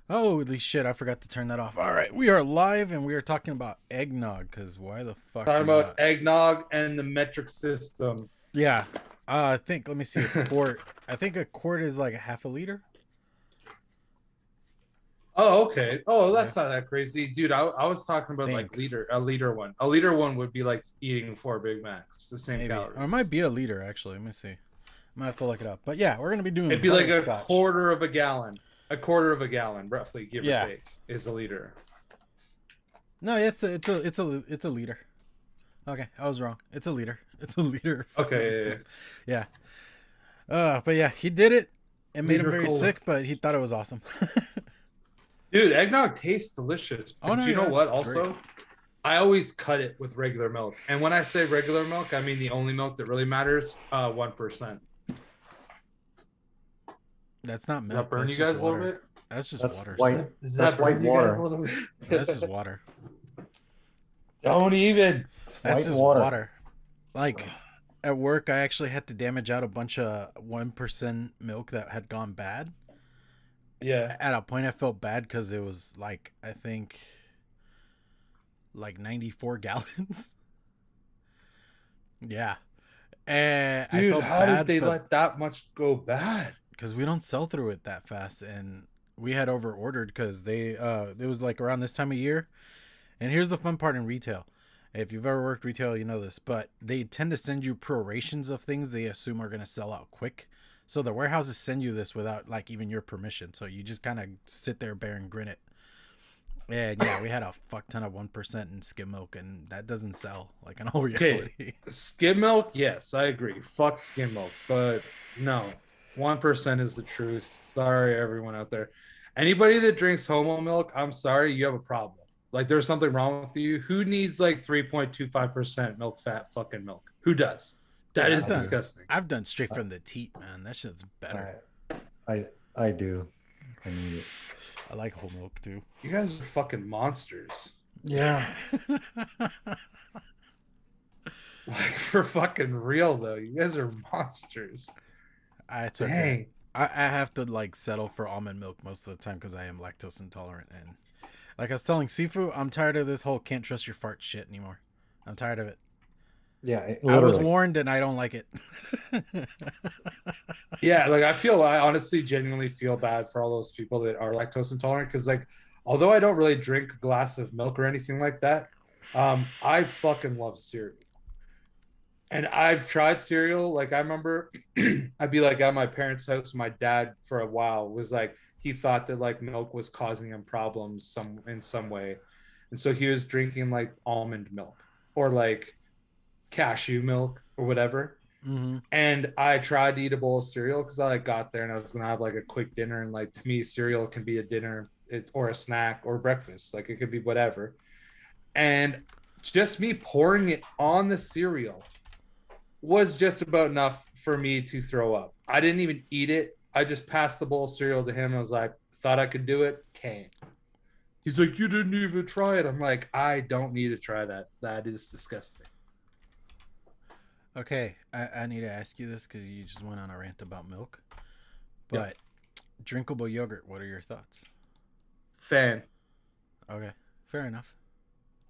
Holy shit, I forgot to turn that off. All right, we are live and we are talking about eggnog because why the fuck Talking about not? eggnog and the metric system. Yeah, I think, let me see, a quart. I think a quart is like a half a liter. Oh, okay. Oh, Yeah, that's not that crazy, dude. I was talking about like think. a liter one. A liter one would be like eating 4 Big Macs, it's the same Maybe. Or it calories. might be a liter, actually. Let me see. I might have to look it up. But yeah, we're going to be doing It'd be like a butterscotch. quarter of a gallon. A quarter of a gallon, roughly, give or Yeah. take, is a liter. No, it's a liter. Okay, I was wrong. It's a liter. It's a liter. Okay, Yeah. But yeah, he did it. It made him liter very cola. sick, but he thought it was awesome. Dude, eggnog tastes delicious. Oh But no, you know yeah, what? it's great. Also, I always cut it with regular milk. And when I say regular milk, I mean the only milk that really matters, 1%. That's not Does that milk. burn That's you just guys a little water. bit? That's just That's water, white. sir. Does That's that white burn you guys a water. little That's just bit? water. Don't even. It's That's white just water. water. Like at work, I actually had to damage out a bunch of 1% milk that had gone bad. Yeah. At a point, I felt bad because it was like, I think, like 94 gallons. Yeah. And I Dude, felt how did bad, they but let that much go bad? because we don't sell through it that fast. And we had over ordered because it was like around this time of year. And here's the fun part in retail. If you've ever worked retail, you know this, but they tend to send you prorations of things they assume are going to sell out quick. So the warehouses send you this without like even your permission. So you just kind of sit there, bear and grin it. And yeah, we had a fuck ton of 1% in skim milk, and that doesn't sell like in all Okay. reality. Skim milk, yes, I agree. Fuck skim milk. But no, 1% is the truth. Sorry, everyone out there. Anybody that drinks homo milk, I'm sorry, you have a problem. Like there's something wrong with you. Who needs like 3.25% milk fat fucking milk? Who does? Dude, That I've is I done do. disgusting. I've done straight I from the teat, man. That shit's better. I do. I need it. I like whole milk too. You guys are fucking monsters. Yeah. Like for fucking real though, you guys are monsters. It's okay. Dang. I have to like settle for almond milk most of the time because I am lactose intolerant. And like I was telling Sifu, I'm tired of this whole can't trust your fart shit anymore. I'm tired of it. Yeah. I was Literally. warned and I don't like it. Yeah, like I honestly genuinely feel bad for all those people that are lactose intolerant because like although I don't really drink a glass of milk or anything like that, I fucking love cereal. And I've tried cereal. Like I remember I'd be like at my parents' house. My dad for a while was like he thought that like milk was causing him problems in some way. And so he was drinking like almond milk or like cashew milk or whatever. Hmm. And I tried to eat a bowl of cereal because I like got there and I was gonna have like a quick dinner. And like to me, cereal can be a dinner or a snack or breakfast. Like it could be whatever. And just me pouring it on the cereal was just about enough for me to throw up. I didn't even eat it. I just passed the bowl of cereal to him. I was like, thought I could do it. Can't. He's like, you didn't even try it. I'm like, I don't need to try that. That is disgusting. Okay, I need to ask you this because you just went on a rant about milk. Yep. But drinkable yogurt, what are your thoughts? Fan. Okay, fair enough.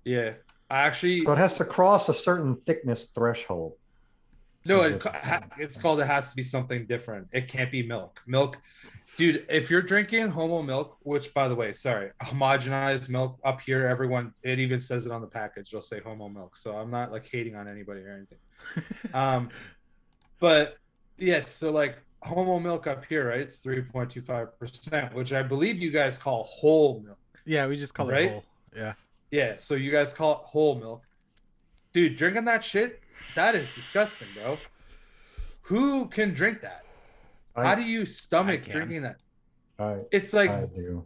Yeah. I So actually it has to cross a certain thickness threshold. no, Is what you're saying. it's called. It has to be something different. It can't be milk. Milk, dude. If you're drinking homo milk, which by the way, sorry, homogenized milk up here, everyone. It even says it on the package. It'll say homo milk. So I'm not like hating on anybody or anything. Um, but yes, so like homo milk up here, right? It's 3.25%, which I believe you guys call whole milk, Yeah, we just call it right? whole. Yeah. Yeah. So you guys call it whole milk, dude. Drinking that shit, that is disgusting, bro. Who can drink that? How I do you I stomach can. drinking that? I It's like, I do.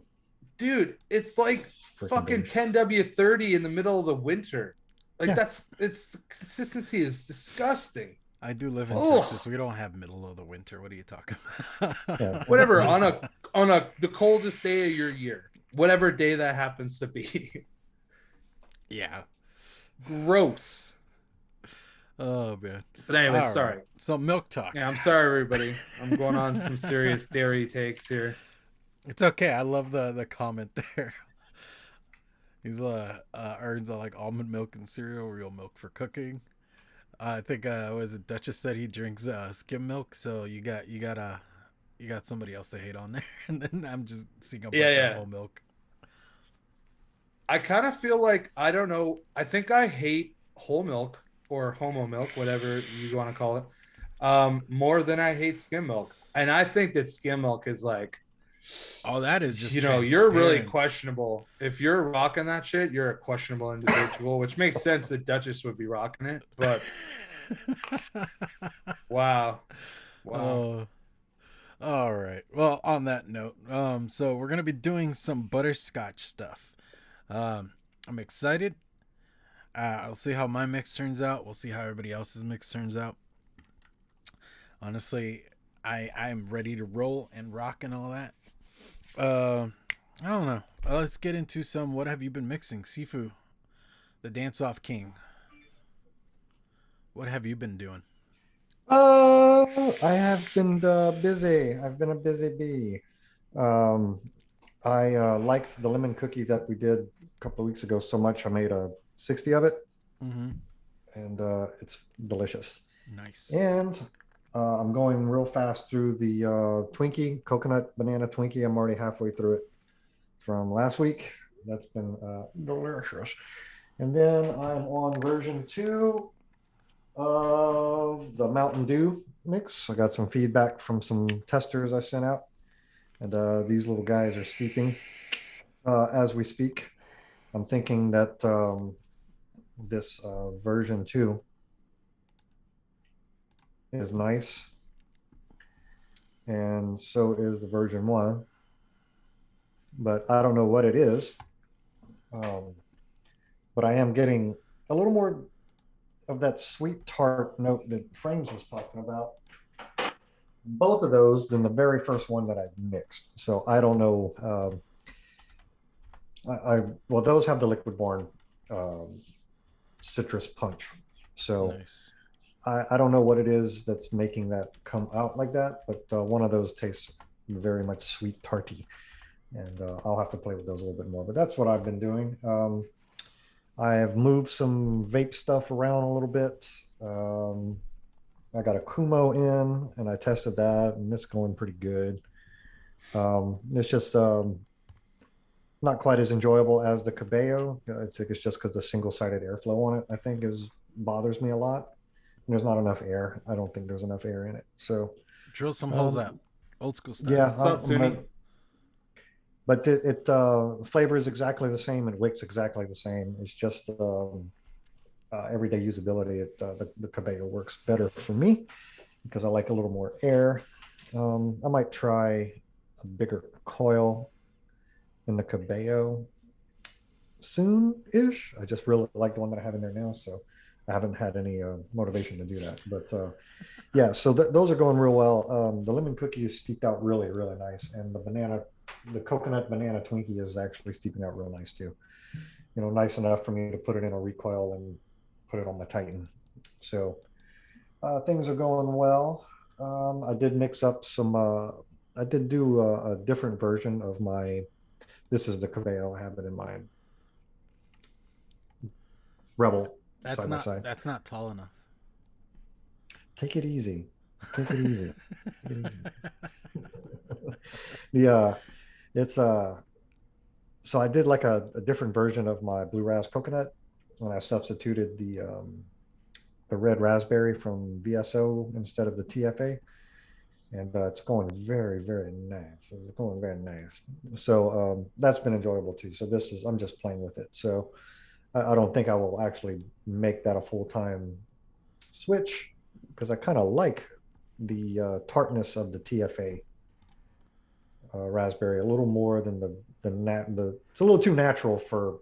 dude, it's like Freaking fucking delicious. 10W30 in the middle of the winter. Like Yeah. it's the consistency is disgusting. I do live in Oh, Texas. We don't have middle of the winter. What are you talking about? Yeah. whatever on a the coldest day of your year, whatever day that happens to be. Yeah. Gross. Oh man. But anyway, All sorry. right. So milk talk. Yeah, I'm sorry, everybody. I'm going on some serious dairy takes here. It's okay. I love the comment there. He's earns like almond milk and cereal, real milk for cooking. I think was it Duchess said he drinks skim milk, so you got somebody else to hate on there, and then I'm just seeing a Yeah, bunch of yeah. whole milk. I kind of feel like I don't know. I think I hate whole milk or homo milk, whatever you want to call it, more than I hate skim milk. And I think that skim milk is like, Oh, that is just you're really transparent. questionable. If you're rocking that shit, you're a questionable individual, which makes sense that Duchess would be rocking it. But wow, wow. Oh, all right. Well, on that note, so we're gonna be doing some butterscotch stuff. Um, I'm excited. I'll see how my mix turns out. We'll see how everybody else's mix turns out. Honestly, I'm ready to roll and rock and all that. I don't know. Let's get into some. What have you been mixing, Sifu, the dance off king? What have you been doing? I have been busy. I've been a busy bee. Um, I liked the lemon cookie that we did a couple of weeks ago so much. I made a 60 of it, Mm-hmm. and it's delicious. Nice. And I'm going real fast through the Twinkie, coconut banana Twinkie. I'm already halfway through it from last week. That's been delicious. And then I'm on version 2 of the Mountain Dew mix. I got some feedback from some testers I sent out, and these little guys are steeping as we speak. I'm thinking that this version 2 is nice, and so is the version 1, but I don't know what it is. But I am getting a little more of that sweet tart note that Frames was talking about. Both of those than the very first one that I mixed. So I don't know. Well, those have the liquid born um, citrus punch. So Nice. I don't know what it is that's making that come out like that, but one of those tastes very much sweet tarty, and I'll have to play with those a little bit more. But that's what I've been doing. I have moved some vape stuff around a little bit. I got a Kumo in, and I tested that, and it's going pretty good. It's just not quite as enjoyable as the Cabello. I think it's just because the single-sided airflow on it, I think, bothers me a lot. And there's not enough air. I don't think there's enough air in it. So, Drill some holes out. um, Old school style. yeah, What's up, Toonie? but it flavor is exactly the same and wicks exactly the same. It's just everyday usability. The Cabello works better for me because I like a little more air. I might try a bigger coil in the Cabello soon-ish. I just really like the one that I have in there now, so I haven't had any motivation to do that. But yeah, so those are going real well. The lemon cookie is steeped out really, really nice, and the coconut banana Twinkie is actually steeping out real nice too. You know, nice enough for me to put it in a recoil and put it on my Titan. So things are going well. I did mix up some. I did do a different version of my. This is the Cabello. I have it in my Rebel side by side. That's not tall enough. Take it easy. Take it easy. Take it easy. The it's so I did like a different version of my blue ras coconut when I substituted the red raspberry from VSO instead of the TFA, and it's going very, very nice. It's going very nice. So that's been enjoyable too. So I'm just playing with it. So I don't think I will actually make that a full-time switch because I kind of like the tartness of the TFA raspberry a little more than it's a little too natural for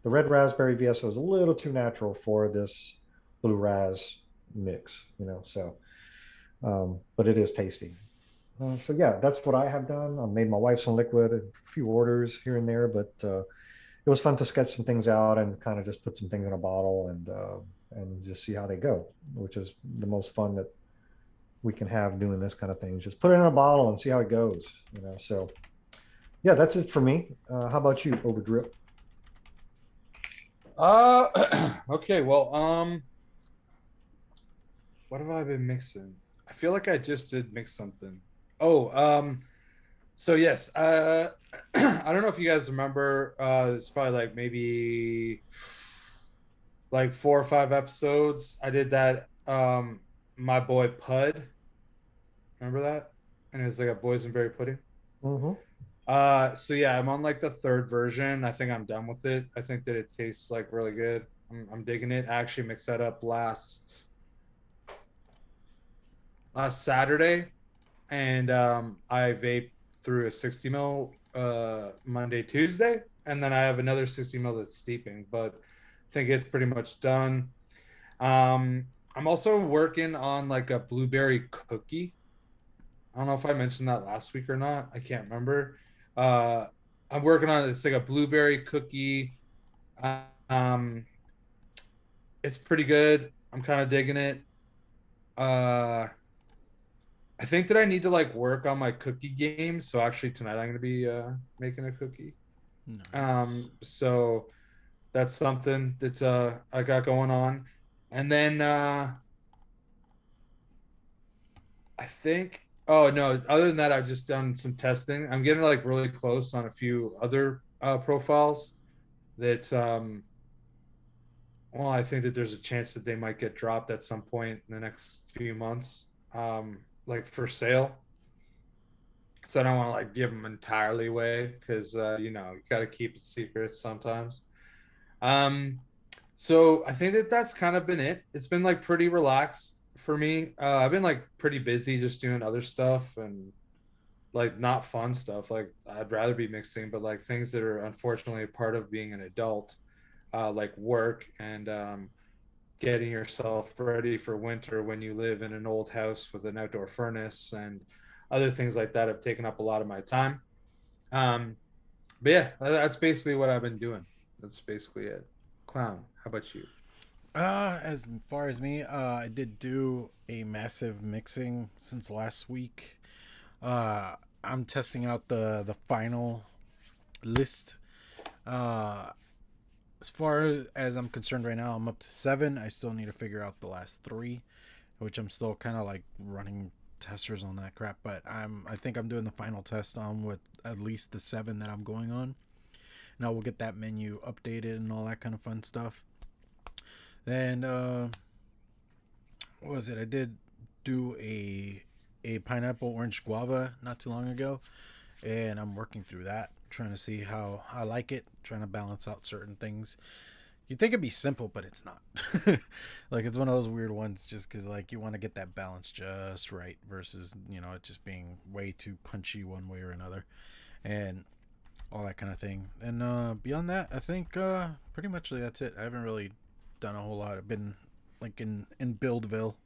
the red raspberry VSO is a little too natural for this blue ras mix, so but it is tasty. So yeah, that's what I have done. I made my wife some liquid, a few orders here and there, but it was fun to sketch some things out and kind of just put some things in a bottle and just see how they go, which is the most fun that we can have doing this kind of thing. Just put it in a bottle and see how it goes, So Yeah, that's it for me. How about you, Overdrip? Okay, well, what have I been mixing? I feel like I just did mix something. Oh, so yes, I don't know if you guys remember, it's probably like maybe like 4 or 5 episodes. I did that my boy Pud. Remember that? And it's like a boysenberry pudding. Mm-hmm. So yeah, I'm on like the third version. I think I'm done with it. I think that it tastes like really good. I'm digging it. I actually mixed that up last Saturday, and I vape through a 60 mil Monday, Tuesday, and then I have another 60 mil that's steeping, but I think it's pretty much done. I'm also working on like a blueberry cookie. I don't know if I mentioned that last week or not. I can't remember. Uh, I'm working on it's like a blueberry cookie. Um, it's pretty good. I'm kind of digging it. Uh, I think that I need to like work on my cookie game. So actually tonight I'm gonna be making a cookie. Nice. So that's something that I got going on. And then I think oh no, other than that, I've just done some testing. I'm getting like really close on a few other profiles that well, I think that there's a chance that they might get dropped at some point in the next few months. Like for sale. So I don't want to like give them entirely away because you know you got to keep it secret sometimes. Um, so I think that that's kind of been it. It's been like pretty relaxed for me. I've been like pretty busy just doing other stuff and like not fun stuff. Like I'd rather be mixing, but like things that are unfortunately a part of being an adult, like work and getting yourself ready for winter when you live in an old house with an outdoor furnace and other things like that have taken up a lot of my time. Um, but yeah, that's basically what I've been doing. That's basically it. Clown, how about you? As far as me, I did do a massive mixing since last week. I'm testing out the final list. Uh, as far as I'm concerned right now, I'm up to 7. I still need to figure out the last 3, which I'm still kind of like running testers on that crap. But I think I'm doing the final test on with at least the 7 that I'm going on. Now we'll get that menu updated and all that kind of fun stuff. Then what was it? I did do a pineapple orange guava not too long ago, and I'm working through that, trying to see how I like it, trying to balance out certain things. You'd think it'd be simple, but it's not. Like it's one of those weird ones, just because like you want to get that balance just right versus it just being way too punchy one way or another, and all that kind of thing. And beyond that, I think pretty much that's it. I haven't really done a whole lot. I've been like in Buildville.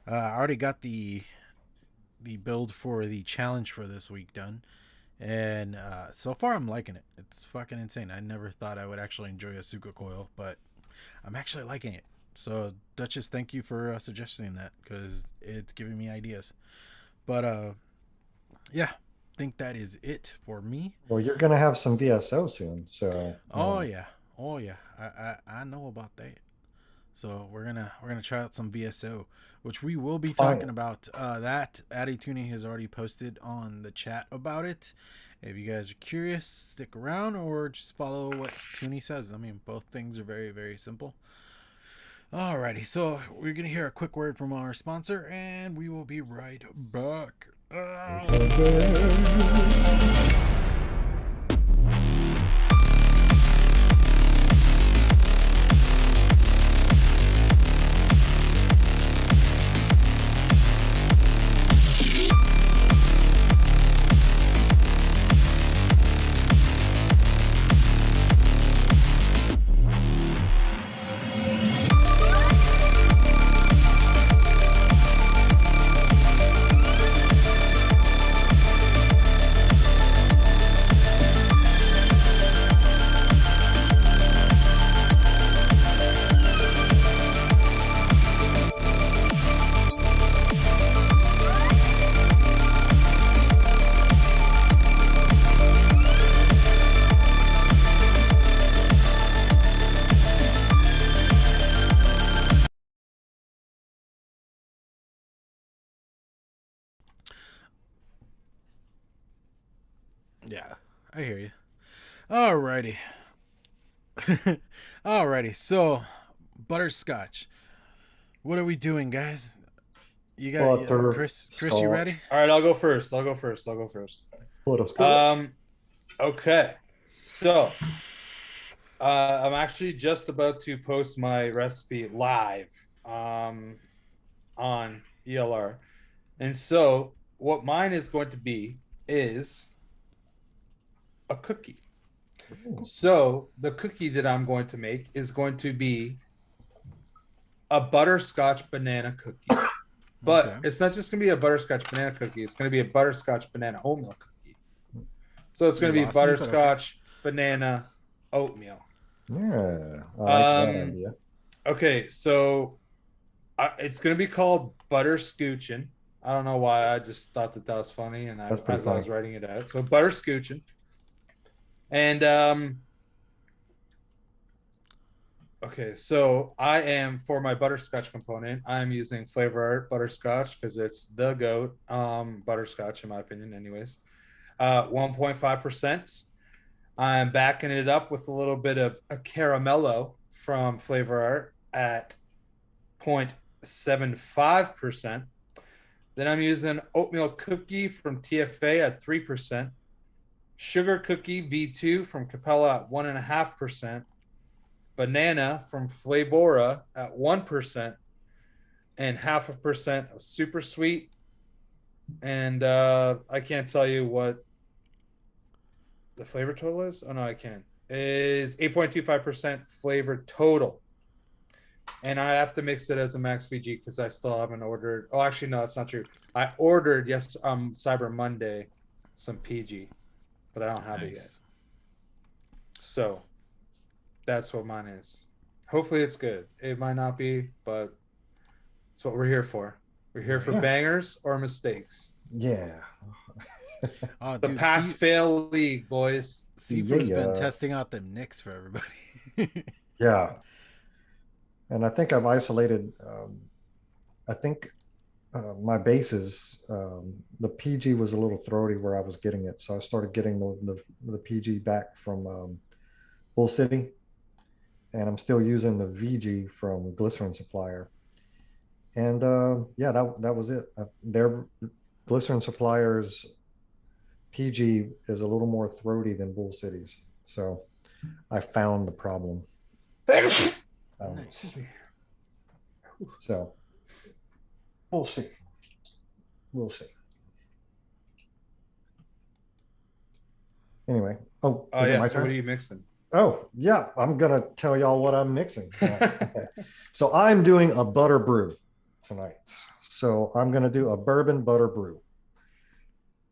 I already got the build for the challenge for this week done, and so far I'm liking it. It's fucking insane. I never thought I would actually enjoy a Suka coil, but I'm actually liking it. So Duchess, thank you for suggesting that because it's giving me ideas. But yeah, I think that is it for me. Well, you're gonna have some VSO soon, so Oh yeah, I know about that. So we're gonna try out some VSO, which we will be talking about. That Addy Tuning has already posted on the chat about it. If you guys are curious, stick around or just follow what Tooney says. I mean, both things are very, very simple. Alrighty, so we're gonna hear a quick word from our sponsor, and we will be right back. I hear you. Alrighty. Alrighty. So, butterscotch. What are we doing, guys? You got Chris. Chris, you ready? All right, I'll go first. Butterscotch. Okay. So, I'm actually just about to post my recipe live on ELR. And so, what mine is going to be is a cookie. So, the cookie that I'm going to make is going to be a butterscotch banana cookie. But Okay. it's not just going to be a butterscotch banana cookie. It's going to be a butterscotch banana oatmeal cookie. So it's going to be butterscotch banana oatmeal. Yeah, I like that idea. Okay, so it's going to be called butterscoochin'. I don't know why. I just thought that was funny, and as I was writing it out. So butterscoochin'. And okay, so I am, for my butterscotch component, I'm using Flavor Art butterscotch because it's the GOAT butterscotch, in my opinion, anyways. 1.5%. I'm backing it up with a little bit of a caramello from Flavor Art at 0.75%. Then I'm using oatmeal cookie from TFA at 3%. Sugar cookie V2 from Capella at 1.5%. Banana from Flavora at 1%, and 0.5% of super sweet. And I can't tell you what the flavor total is. Oh no, I can. It is 8.25% flavor total. And I have to mix it as a max VG because I still haven't ordered. Oh, actually, no, that's not true. I ordered Cyber Monday some PG, but I don't have it yet. So that's what mine is. Hopefully it's good. It might not be, but it's what we're here for. We're here for bangers or mistakes. Yeah. The pass-fail league, boys. Sifu's been testing out them nicks for everybody. Yeah. And I think I've isolated, I think my bases, the PG was a little throaty where I was getting it. So I started getting the PG back from Bull City. And I'm still using the VG from Glycerin Supplier. And yeah, that was it. Their Glycerin Supplier's PG is a little more throaty than Bull City's. So I found the problem. So we'll see. We'll see. Anyway. Oh, is it my turn? What are you mixing? Oh, yeah. I'm going to tell y'all what I'm mixing. Okay. So I'm doing a butter brew tonight. So I'm going to do a bourbon butter brew.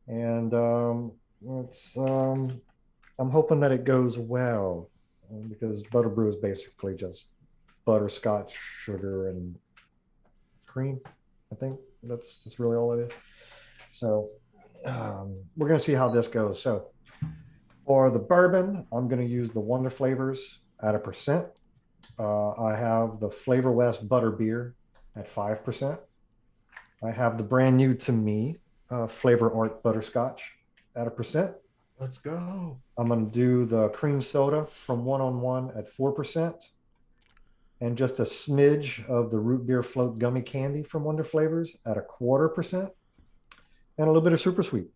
And I'm hoping that it goes well because butter brew is basically just butterscotch, sugar, and cream. I think that's really all it is. So we're going to see how this goes. So for the bourbon, I'm going to use the Wonder Flavors at 1%. I have the Flavor West Butter Beer at 5%. I have the brand new to me Flavor Art Butterscotch at 1%. Let's go. I'm going to do the cream soda from 1 at 4%. And just a smidge of the root beer float gummy candy from Wonder Flavors at 0.25%. And a little bit of super sweet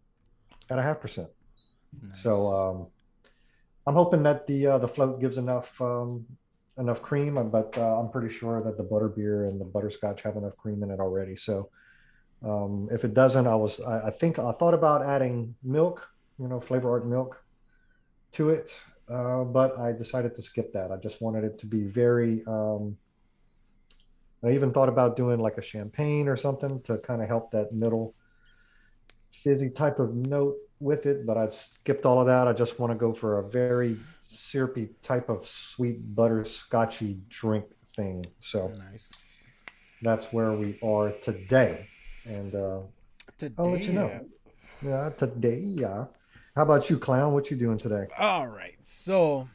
at 0.5%. Nice. So I'm hoping that the float gives enough cream, but I'm pretty sure that the butter beer and the butterscotch have enough cream in it already. So if it doesn't, I think I thought about adding milk, Flavor Art milk to it, but I decided to skip that. I just wanted it to be very. I even thought about doing like a champagne or something to kind of help that middle fizzy type of note with it, but I skipped all of that. I just want to go for a very syrupy type of sweet butterscotchy drink thing. So nice. That's where we are today. And I'll let you know. Yeah, today. Yeah. How about you, Clown? What you doing today? All right. So,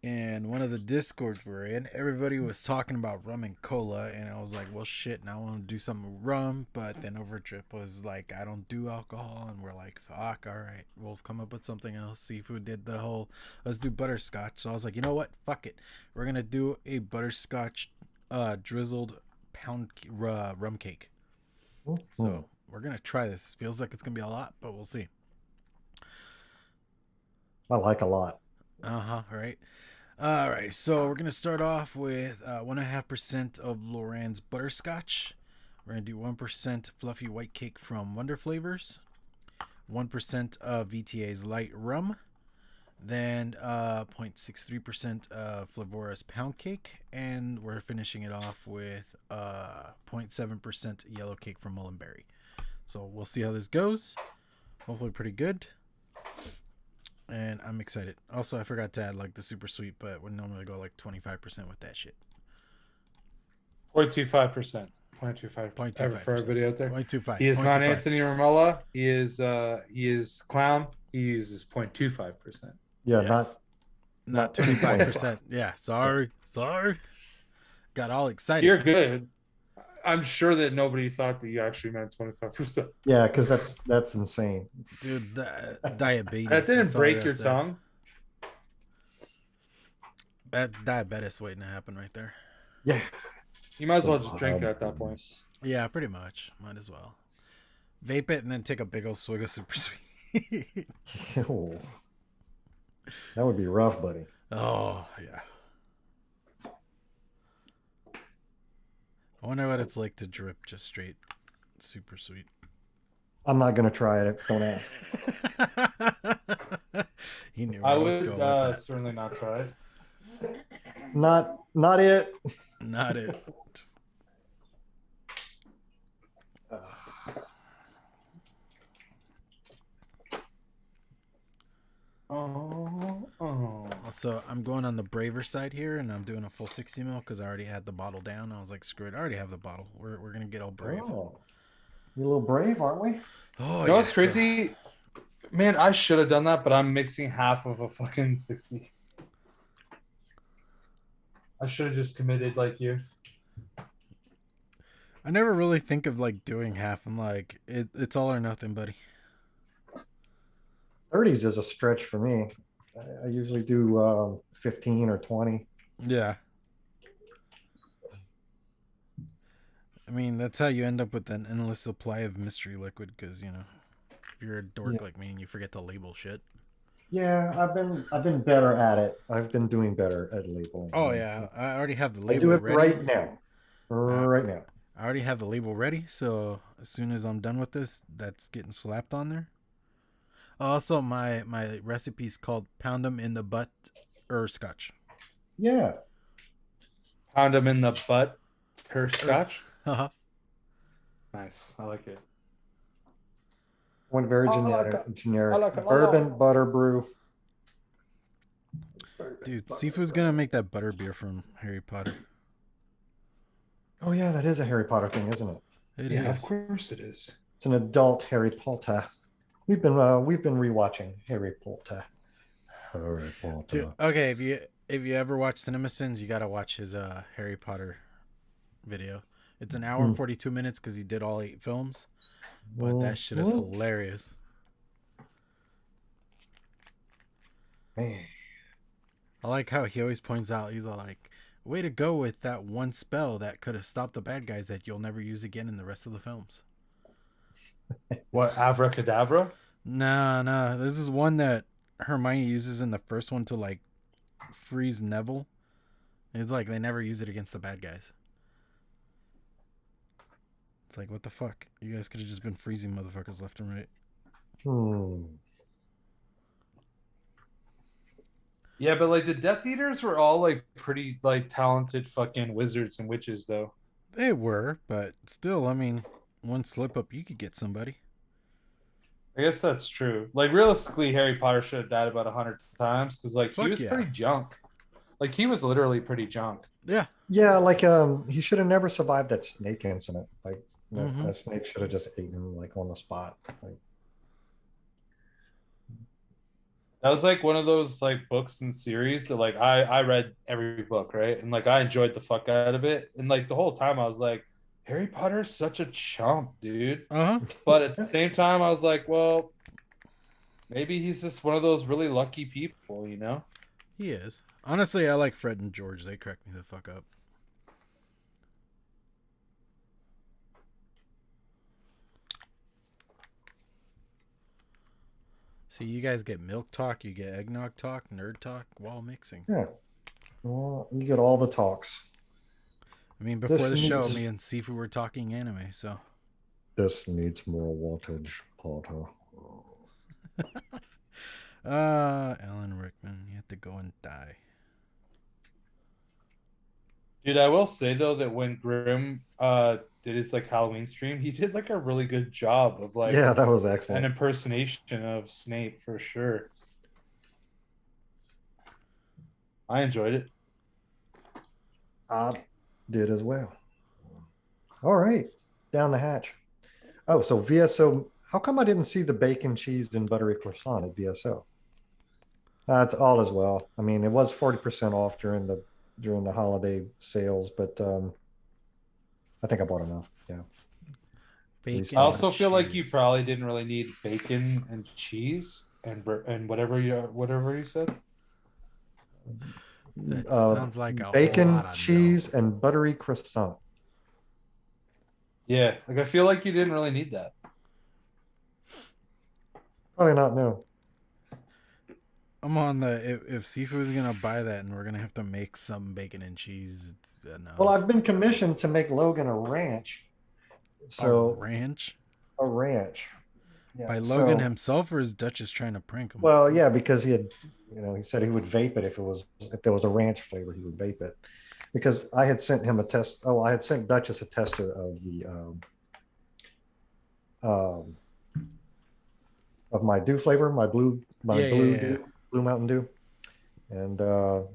and one of the discords we're in, everybody was talking about rum and cola, and I was like, well, shit, now I want to do something with rum, but then Overtrip was like, I don't do alcohol, and we're like, fuck, all right, we'll come up with something else. Seafood did the whole, let's do butterscotch, so I was like, you know what, fuck it, we're gonna do a butterscotch drizzled rum cake. So we're gonna try this. Feels like it's gonna be a lot, but we'll see. I like a lot. Right. All right, so we're gonna start off with 1.5% of Loran's butterscotch. We're gonna do 1% fluffy white cake from Wonder Flavors, 1% of VTA's light rum, then 0.63% of Flavora's pound cake, and we're finishing it off with 0.7% yellow cake from Mullenberry. So we'll see how this goes. Hopefully pretty good. And I'm excited. Also, I forgot to add like the super sweet, but would normally go like 25% with that shit. 0.25%. 0.25. For everybody out there. 0.25. He is not Anthony Romola. He is clown. He uses 0.25%. Yeah, yes. not 25%. Yeah, sorry. Got all excited. You're good. I'm sure that nobody thought that you actually meant 25%. Yeah, because that's insane. Dude, diabetes. That didn't break your tongue. That's diabetes waiting to happen right there. Yeah. You might as well just drink it at that point. Yeah, pretty much. Might as well. Vape it and then take a big old swig of super sweet. Oh, that would be rough, buddy. Oh, yeah. I wonder what it's like to drip just straight super sweet. I'm not gonna try it. Don't ask. He knew I would certainly not try it. Not it. Not it. So I'm going on the braver side here, and I'm doing a full 60 ml because I already had the bottle down. I was like, screw it, I already have the bottle. We're gonna get all brave. Oh, you're a little brave, aren't we? Oh, you know what's crazy? Man, I should have done that, but I'm mixing half of a fucking 60. I should have just committed like you. I never really think of like doing half. I'm like, it's all or nothing, buddy. 30s is a stretch for me. I usually do 15 or 20. Yeah. I mean, that's how you end up with an endless supply of mystery liquid because, you know, if you're a dork like me and you forget to label shit. Yeah, I've been better at it. I've been doing better at labeling. Oh, yeah. I already have the label I do it ready. right now. Right now. I already have the label ready, so as soon as I'm done with this, that's getting slapped on there. Also, my recipe's called Pound 'em in the Butt or Scotch. Yeah. Pound them in the butt per scotch. Uh-huh. Nice. I like it. One very generic like it. bourbon butter brew. Dude, Sifu's gonna make that butter beer from Harry Potter. Oh yeah, that is a Harry Potter thing, isn't it? It Yeah, is. of course it is. It's an adult Harry Potter. We've been rewatching Harry Potter. Harry Potter. Dude, okay, if you ever watch CinemaSins, you gotta watch his Harry Potter video. It's an hour and 42 minutes because he did all 8 films. But that shit is hilarious. Man. I like how he always points out, he's all like, way to go with that one spell that could have stopped the bad guys that you'll never use again in the rest of the films. What, abracadabra? No. This is one that Hermione uses in the first one to like freeze Neville. It's like they never use it against the bad guys. It's like, what the fuck? You guys could have just been freezing motherfuckers left and right. Yeah, but like the Death Eaters were all like pretty like talented fucking wizards and witches though. They were, but still, I mean, one slip up, you could get somebody. I guess that's true. Like realistically, Harry Potter should have died about 100 times because like he was pretty junk. Like he was literally pretty junk. Yeah. Yeah, like he should have never survived that snake incident. Like that snake should have just eaten him like on the spot. Like That was like one of those like books and series that like I read every book, right? And like I enjoyed the fuck out of it. And like the whole time I was like, Harry Potter's such a chump, dude. Uh huh. But at the same time, I was like, well, maybe he's just one of those really lucky people, you know? He is. Honestly, I like Fred and George. They crack me the fuck up. See, you guys get milk talk, you get eggnog talk, nerd talk while mixing. Yeah. Well, you get all the talks. I mean, before This the show, needs- me and Sifu were talking anime, so. This needs more wattage, Potter. Alan Rickman, you have to go and die. Dude, I will say though that when Grimm did his like Halloween stream, he did like a really good job of like Yeah, that was an excellent. impersonation of Snape for sure. I enjoyed it. I did as well. All right, down the hatch. Oh, so VSO. How come I didn't see the bacon, cheese, and buttery croissant at VSO? That's all as well. I mean, it was 40% off during the holiday sales, but I think I bought enough. Yeah. Bacon I also and feel like you cheese. probably didn't really need bacon and cheese and whatever you said. That sounds like a whole bacon, lot of cheese, and buttery croissant. Yeah, like I feel like you didn't really need that. Probably not. No. I'm on the if Sifu's gonna buy that and we're gonna have to make some bacon and cheese. No. Well, I've been commissioned to make Logan a ranch. a So ranch a ranch. Yeah. by Logan so- himself, or is Duchess trying to prank him? Well, yeah, because he had, he said he would vape it if there was a ranch flavor, he would vape it. Because I had sent him a test. Oh, I had sent Duchess a tester of the of my Dew flavor, my blue Yeah. Dew, Blue Mountain Dew, and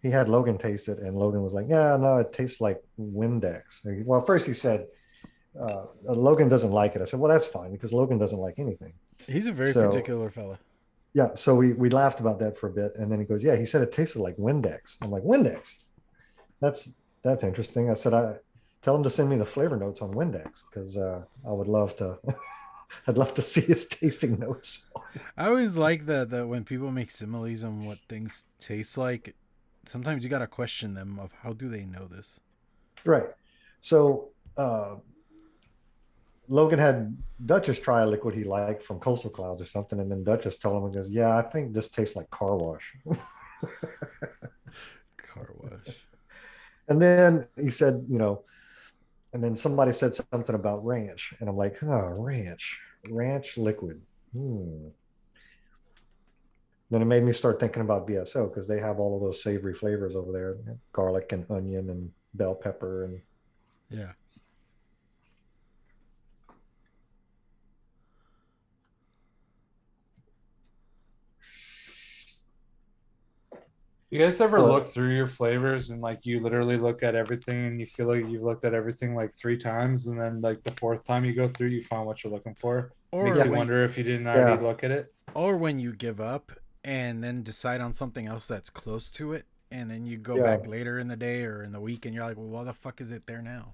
he had Logan taste it, and Logan was like, "Yeah, no, it tastes like Windex." Well, first he said Logan doesn't like it. I said, "Well, that's fine because Logan doesn't like anything." He's a very So- particular fella. Yeah, so we laughed about that for a bit, and then he goes, "Yeah," he said it tasted like Windex. I'm like, "Windex? That's interesting." I said, "I tell him to send me the flavor notes on Windex because I would love to." I'd love to see his tasting notes. I always like that when people make similes on what things taste like, sometimes you gotta question them of how do they know this. Right. So Logan had Duchess try a liquid he liked from Coastal Clouds or something, and then Duchess told him, and goes, "Yeah, I think this tastes like car wash." Car wash. And then he said, and then somebody said something about ranch, and I'm like, "Oh, ranch liquid." Then it made me start thinking about BSO because they have all of those savory flavors over there, garlic and onion and bell pepper and Yeah. You guys ever Well- look through your flavors and like you literally look at everything and you feel like you've looked at everything like 3 times and then like the 4th time you go through you find what you're looking for? Or Makes you when, wonder if you didn't already look at it. or when you give up and then decide on something else that's close to it, and then you go Yeah. back later in the day or in the week and you're like, well, why the fuck is it there now?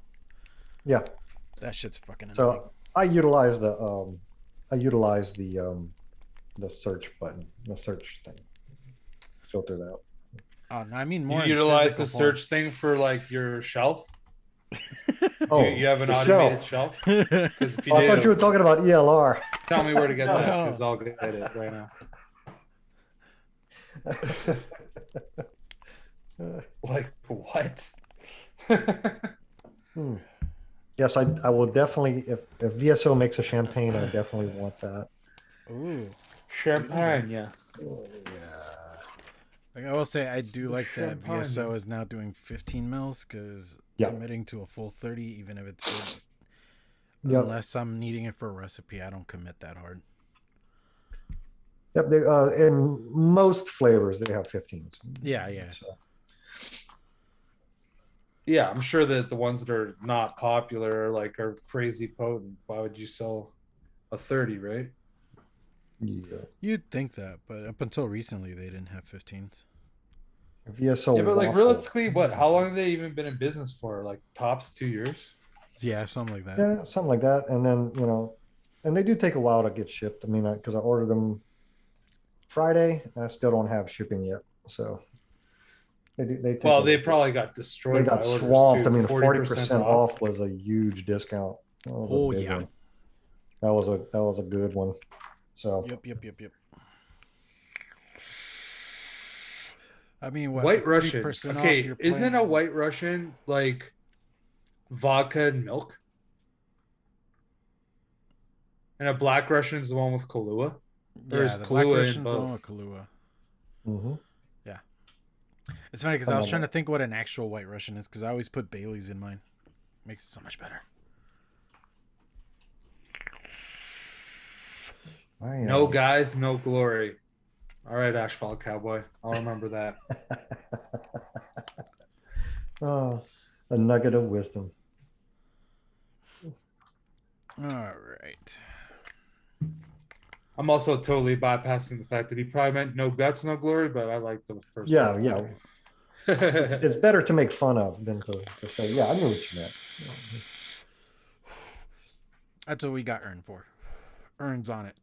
yeah. That shit's fucking annoying. So I utilize the search button, the search thing, filter that. Oh, no, I mean You more in utilize the physical form. search thing for like your shelf. Oh, you have an the automated shelf. Because if you Oh, I thought did, you were talking about ELR. tell me where to get that No. because I'll get it right now. Like what? Yes, I will definitely. If VSO makes a champagne, I definitely want that. Ooh. Champagne, yeah. Like I will say, I do like that Champagne. VSO is now doing 15 mils because Yeah. committing to a full 30, even if it's good, Yep. unless I'm needing it for a recipe, I don't commit that hard. Yep. In most flavors, they have 15s. Yeah. So, Yeah, I'm sure that the ones that are not popular like are crazy potent. Why would you sell a 30, right? Yeah. You'd think that, but up until recently, they didn't have 15s. VSO Yeah, but like waffle. realistically, what? How long have they even been in business for? Like tops 2 years? Yeah, something like that. Yeah, something like that. And then, and they do take a while to get shipped. I mean, because I ordered them Friday, and I still don't have shipping yet. So they take a Well, little they bit. probably got They destroyed by got orders swamped. I too. mean, 40% 40% off. off was a huge discount. That was Oh a big yeah. one. That was a good one. So Yep. I mean, what? White Like Russian. 30% off. Okay, You're isn't a playing. White Russian like vodka and milk? And a Black Russian is the one with Kahlua? Or Yeah, is the Black Kahlua in Russian's the one both? with Kahlua. hmm Yeah, it's funny because I Some was of trying to it. think what an actual White Russian is because I always put Bailey's in mine. Makes it so much better. No guys, no glory. All right, Asphalt Cowboy. I'll remember that. Oh, a nugget of wisdom. All right. I'm also totally bypassing the fact that he probably meant no guts, no glory, but I like the first Yeah, one. yeah. It's better to make fun of than to say, yeah, I knew what you meant. That's what we got Earn for. Earn's on it.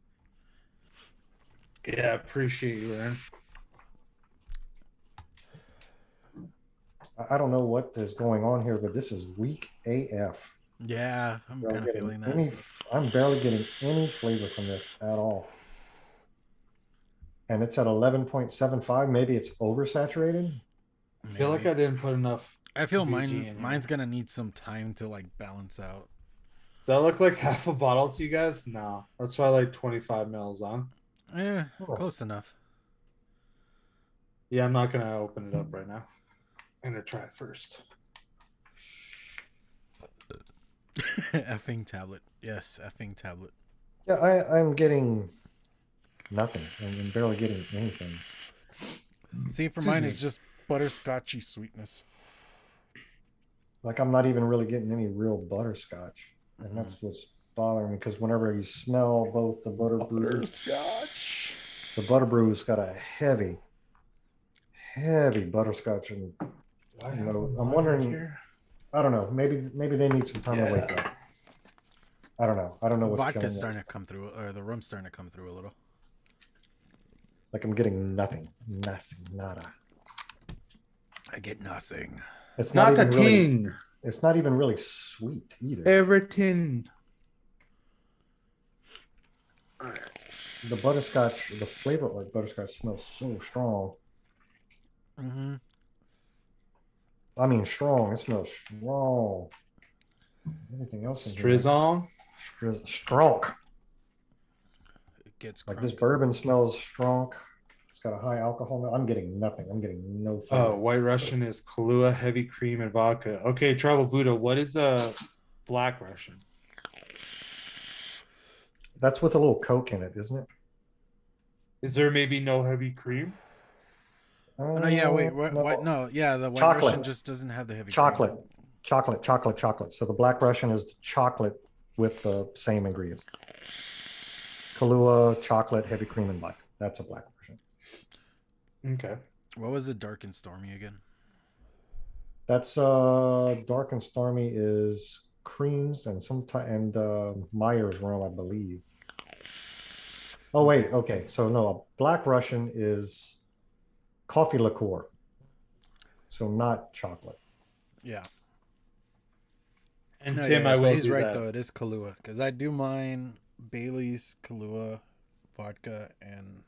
Yeah, appreciate you, Aaron. I don't know what is going on here, but this is weak AF. Yeah, I'm kind of feeling that. I'm barely getting any flavor from this at all. And it's at 11.75. Maybe it's oversaturated. I feel like I didn't put enough. I feel VG in mine's here. gonna need some time to like balance out. Does that look like half a bottle to you guys? No. That's why like 25 mils on. Yeah, Oh. close enough. Yeah, I'm not going to open it up right now. I'm going to try it first. Effing tablet. Yes, effing tablet. Yeah, I'm getting nothing. I'm barely getting anything. See, for mine, it's just butterscotchy sweetness. Like I'm not even really getting any real butterscotch. And that's what's bothering me because whenever you smell both the Butterscotch. the butter brew's got a heavy butterscotch, and I'm wondering. I don't know. Maybe they need some time to wake up. I don't know. I don't know what's killing Vodka's it. starting to come through, or the rum's starting to come through a little. Like I'm getting nothing, nada. I get nothing. It's Not a even really. ting. It's not even really sweet either. Everything. The butterscotch, the flavor of butterscotch smells so strong. Mm-hmm. I mean, strong. It smells strong. Everything else in here. Strizon. Strong. It gets Like crunk. this bourbon smells strong. It's got a high alcohol. I'm getting nothing. I'm getting no flavor. Oh, White Russian is Kahlua, heavy cream, and vodka. Okay, Travel Buddha, what is a Black Russian? That's with a little Coke in it, isn't it? Is there maybe no heavy cream? No, yeah, wait, what? No, yeah, the White Chocolate. Russian just doesn't have the heavy Chocolate. cream. Chocolate. So the Black Russian is the chocolate with the same ingredients. Kahlua, chocolate, heavy cream, and vodka. That's a Black Russian. Okay. What was the dark and stormy again? That's dark and stormy is creams and Myers rum, I believe. Oh wait, okay. So no, a Black Russian is coffee liqueur. So not chocolate. Yeah. And No, Tim, yeah, I will he's do right that. though. It is Kahlua because I do mine Bailey's, Kahlua, vodka, and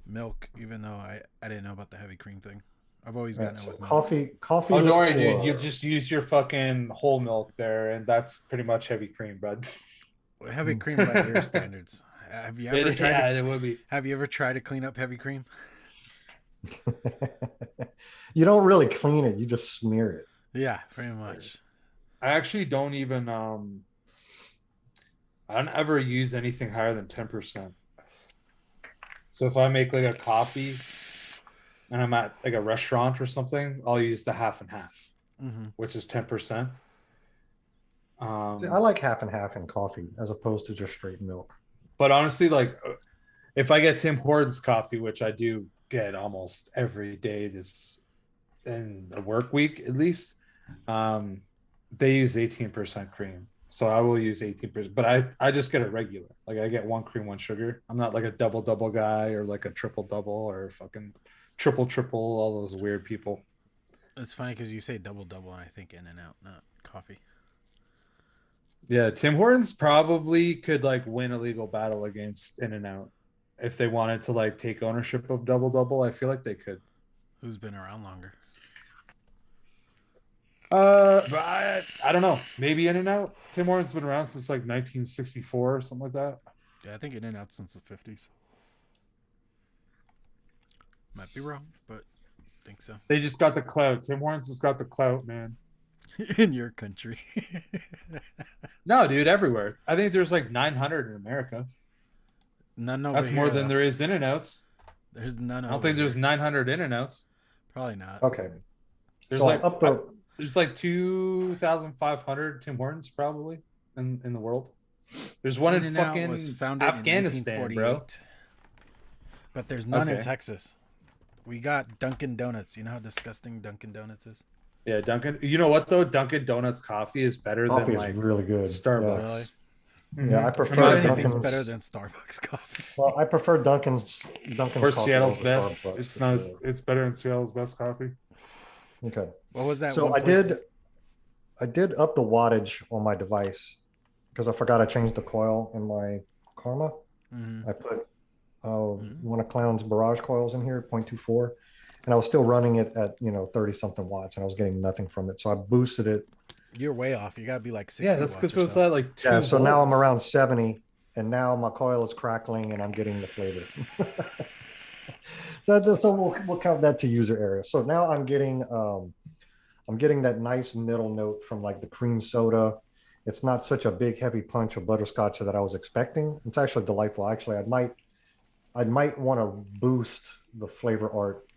milk. Even though I didn't know about the heavy cream thing. I've always gotten it with milk. Coffee. Oh, don't worry, liqueur. dude. You just use your fucking whole milk there, and that's pretty much heavy cream, bud. Heavy cream by your standards. Have you ever tried? Yeah, it would be. Have you ever tried to clean up heavy cream? You don't really clean it; you just smear it. Yeah, pretty much. I actually don't even. I don't ever use anything higher than 10%. So if I make like a coffee, and I'm at like a restaurant or something, I'll use the half and half, which is 10%. I like half and half in coffee as opposed to just straight milk. But honestly, like if I get Tim Hortons coffee, which I do get almost every day this in a work week at least, they use 18% cream. So I will use 18%, but I just get it regular. Like I get 1 cream, 1 sugar. I'm not like a double guy or like a triple or fucking triple, all those weird people. It's funny because you say double, and I think In-N-Out, not coffee. Yeah, Tim Hortons probably could like win a legal battle against In-N-Out if they wanted to like take ownership of double. I feel like they could. Who's been around longer? But I don't know. Maybe In-N-Out. Tim Hortons been around since like 1964 or something like that. Yeah, I think In-N-Out since the 50s. Might be wrong, but I think so. They just got the clout. Tim Hortons has got the clout, man. In your country. No, dude, everywhere. I think there's like 900 in America. None over That's here, more than though. there is In-N-Outs. There's none. I don't think there's 900 In-N-Outs. Probably not. Okay. There's So like up the there's like 2,500 Tim Hortons probably in the world. There's one in In-N-Out fucking was founded Afghanistan, in bro. 1948, but there's none in Okay. Texas. We got Dunkin' Donuts. You know how disgusting Dunkin' Donuts is? Yeah, Dunkin'. You know what though? Dunkin' Donuts coffee is better coffee than is like really good. Starbucks. Really? Yeah, I Mhm. prefer Not Dunkin'. anything's Dunkin's. better than Starbucks coffee. Well, I prefer Dunkin's Or coffee Seattle's over best. Starbucks It's for not. sure. It's better than Seattle's best coffee. Okay. What was that? So one I place- did up the wattage on my device because I forgot I changed the coil in my Karma. Mhm. I put one of Clown's barrage coils in here, 0.24, and I was still running it at 30 something watts, and I was getting nothing from it. So I boosted it. You're way off. You gotta be like 60 Yeah, that's watts because or it was so. at like 2 Yeah, so now I'm volts. around 70, and now my coil is crackling, and I'm getting the flavor. So we'll count that to user error. So now I'm getting that nice middle note from like the cream soda. It's not such a big heavy punch of butterscotch that I was expecting. It's actually delightful. Actually, I might want to boost the flavor art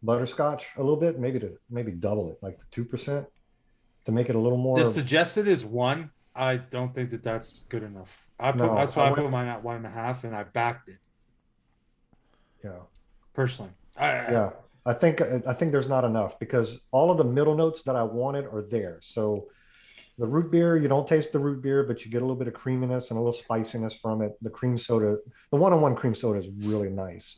butterscotch a little bit, maybe double it, like the 2%, to make it a little more. The suggested is 1. I don't think that that's good enough. No, That's why I I would- put mine at 1.5, and I backed it Yeah. personally. Yeah, I think there's not enough because all of the middle notes that I wanted are there. So the root beer, you don't taste the root beer, but you get a little bit of creaminess and a little spiciness from it. The cream soda, the one-on-one cream soda is really nice.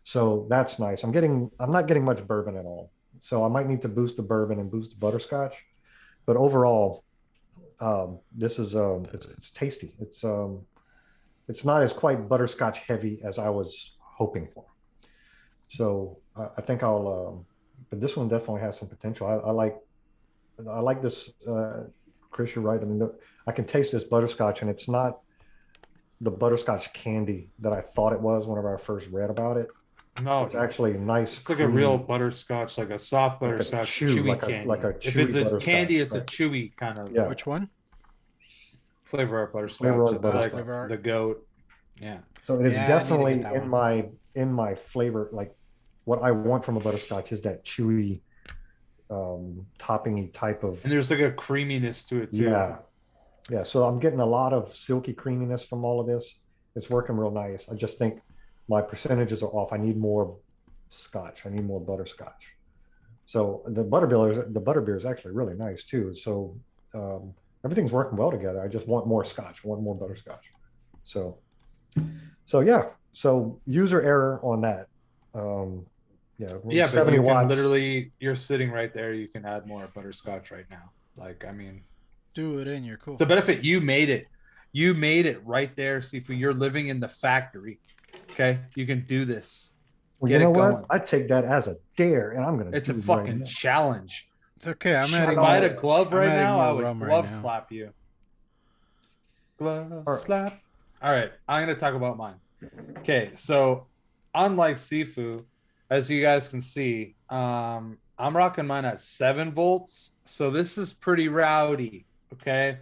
So that's nice. I'm not getting much bourbon at all. So I might need to boost the bourbon and boost the butterscotch. But overall, this is it's tasty. It's not as quite butterscotch heavy as I was hoping for. So I think but this one definitely has some potential. I like this, Chris, you're right. I mean, I can taste this butterscotch, and it's not the butterscotch candy that I thought it was whenever I first read about it. No, It's actually nice. it's like a real butterscotch, like a soft Like a butterscotch, chew, chewy like a- candy. like a If chewy it's a butterscotch, candy, it's a right. chewy kind of Yeah. Which one? flavor art butterscotch. Flavor art It's butterscotch. like Flavor art. the goat. Yeah. So it is Yeah, I need to definitely get that in my flavor. Like what I want from a butterscotch is that chewy, toppingy type of. And there's like a creaminess to it too. Yeah. So I'm getting a lot of silky creaminess from all of this. It's working real nice. I just think my percentages are off. I need more scotch. I need more butterscotch. So the butterbeer is actually really nice too. So everything's working well together. I just want more scotch. I want more butterscotch. So yeah. So user error on that. Yeah, but 70 you can watts. literally, you're sitting right there. You can add more butterscotch right now. Like, I mean, Do it in. You're cool. it's a benefit. You made it. You made it right there, Sifu. You're living in the factory. Okay, you can do this. Well, Get you know it what? going. I take that as a dare, and I'm gonna. It's a do it right fucking now. challenge. It's okay. I'm Shut adding If I had a more. glove I'm right adding now, more I would rum right glove now. slap you. Glove All right. slap. All right, I'm gonna talk about mine. Okay, so unlike Sifu, as you guys can see, I'm rocking mine at 7 volts. So this is pretty rowdy, okay?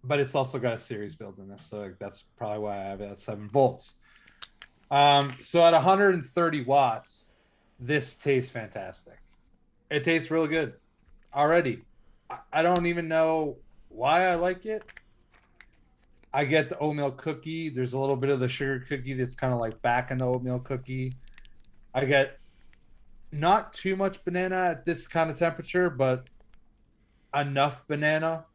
But it's also got a series build in this, so that's probably why I have it at 7 volts. So at 130 watts, this tastes fantastic. It tastes really good already. I don't even know why I like it. I get the oatmeal cookie. There's a little bit of the sugar cookie that's kind of like back in the oatmeal cookie. I get not too much banana at this kind of temperature, but enough banana.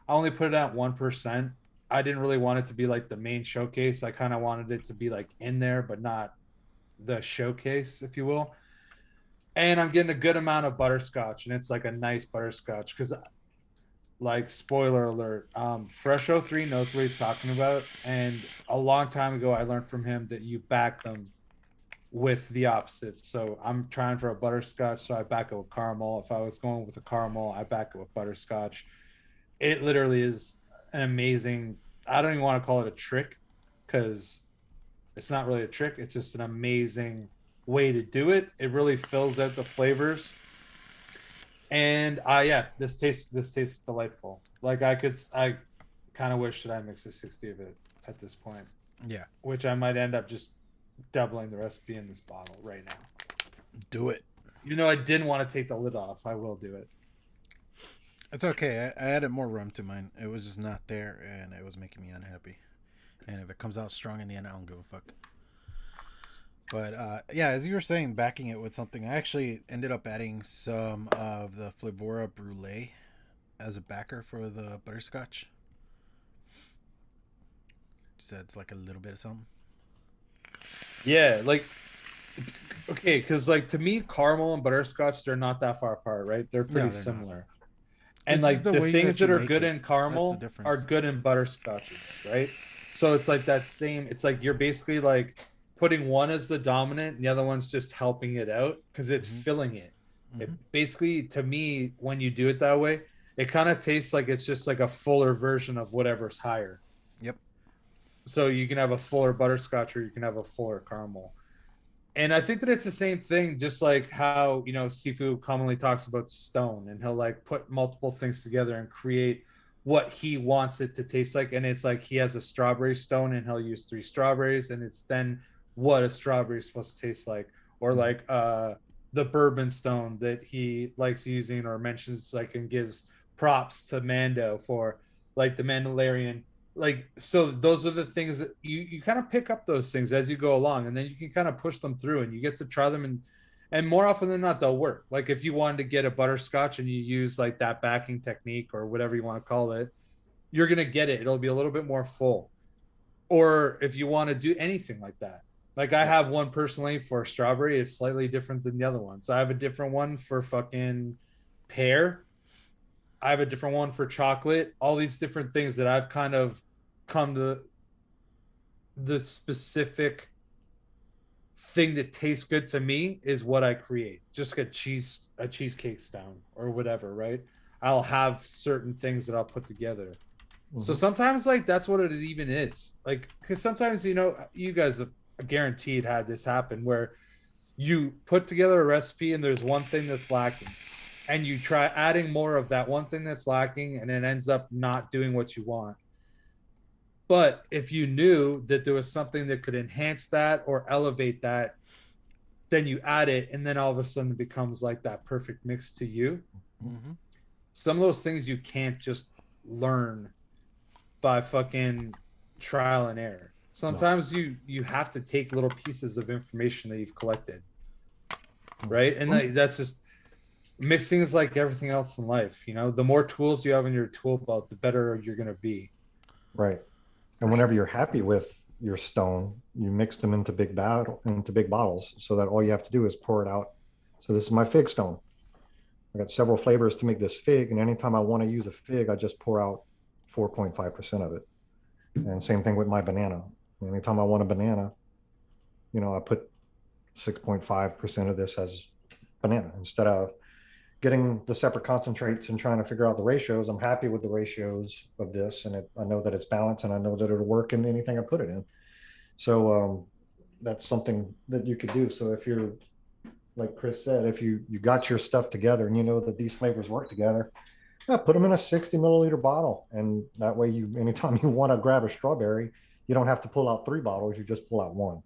I only put it at 1%. I didn't really want it to be like the main showcase. I kind of wanted it to be like in there, but not the showcase, if you will. And I'm getting a good amount of butterscotch, and it's like a nice butterscotch because, like, spoiler alert, Fresh 03 knows what he's talking about. And a long time ago, I learned from him that you back them with the opposites. So I'm trying for a butterscotch, so I back it with caramel. If I was going with a caramel, I back it with butterscotch. It literally is an amazing, I don't even want to call it a trick because it's not really a trick. It's just an amazing way to do it. It really fills out the flavors. And yeah, this tastes delightful. Like I kind of wish that I mixed a 60 of it at this point. Yeah. Which I might end up just doubling the recipe in this bottle right now. Do it. You know, I didn't want to take the lid off. I will do it. It's okay. I added more rum to mine. It was just not there, and it was making me unhappy. And if it comes out strong in the end, I don't give a fuck. But yeah, as you were saying, backing it with something, I actually ended up adding some of the Flavora Brulee as a backer for the butterscotch. Just adds like a little bit of something. Yeah, like, okay, because like to me, caramel and butterscotch, they're not that far apart, right? They're pretty similar. Not. And it's like the things that are good it. in caramel are good in butterscotches, right? So it's like that same, it's like you're basically like putting one as the dominant and the other one's just helping it out because it's filling it. It basically, to me, when you do it that way, it kind of tastes like it's just like a fuller version of whatever's higher. Yep. So you can have a fuller butterscotch or you can have a fuller caramel. And I think that it's the same thing, just like how, you know, Sifu commonly talks about stone, and he'll like put multiple things together and create what he wants it to taste like. And it's like he has a strawberry stone and he'll use 3 strawberries, and it's then what a strawberry is supposed to taste like. Or like the bourbon stone that he likes using or mentions, like, and gives props to Mando for, like the Mandalorian. Like, so those are the things that you kind of pick up those things as you go along, and then you can kind of push them through and you get to try them, and more often than not they'll work. Like if you wanted to get a butterscotch and you use like that backing technique or whatever you want to call it, you're going to get it. It'll be a little bit more full. Or if you want to do anything like that, like I have one personally for strawberry, it's slightly different than the other one. So I have a different one for fucking pear. I have a different one for chocolate. All these different things that I've kind of come to the specific thing that tastes good to me is what I create. Just a cheesecake stone or whatever, right? I'll have certain things that I'll put together. So sometimes like that's what it even is. Like, because sometimes, you know, you guys have guaranteed had this happen where you put together a recipe and there's one thing that's lacking, and you try adding more of that one thing that's lacking, and it ends up not doing what you want. But if you knew that there was something that could enhance that or elevate that, then you add it, and then all of a sudden it becomes like that perfect mix to you. Some of those things you can't just learn by fucking trial and error. Sometimes you have to take little pieces of information that you've collected, right? And that's just, mixing is like everything else in life. You know, the more tools you have in your tool belt, the better you're going to be. Right. And whenever you're happy with your stone, you mix them into big bottles, so that all you have to do is pour it out. So this is my fig stone. I got several flavors to make this fig, and anytime I want to use a fig, I just pour out 4.5% of it. And same thing with my banana. Anytime I want a banana, you know, I put 6.5% of this as banana instead of getting the separate concentrates and trying to figure out the ratios. I'm happy with the ratios of this, and I know that it's balanced, and I know that it'll work in anything I put it in. So that's something that you could do. So if you're, like Chris said, if you got your stuff together and you know that these flavors work together, put them in a 60 milliliter bottle, and that way anytime you want to grab a strawberry, you don't have to pull out 3 bottles, you just pull out 1.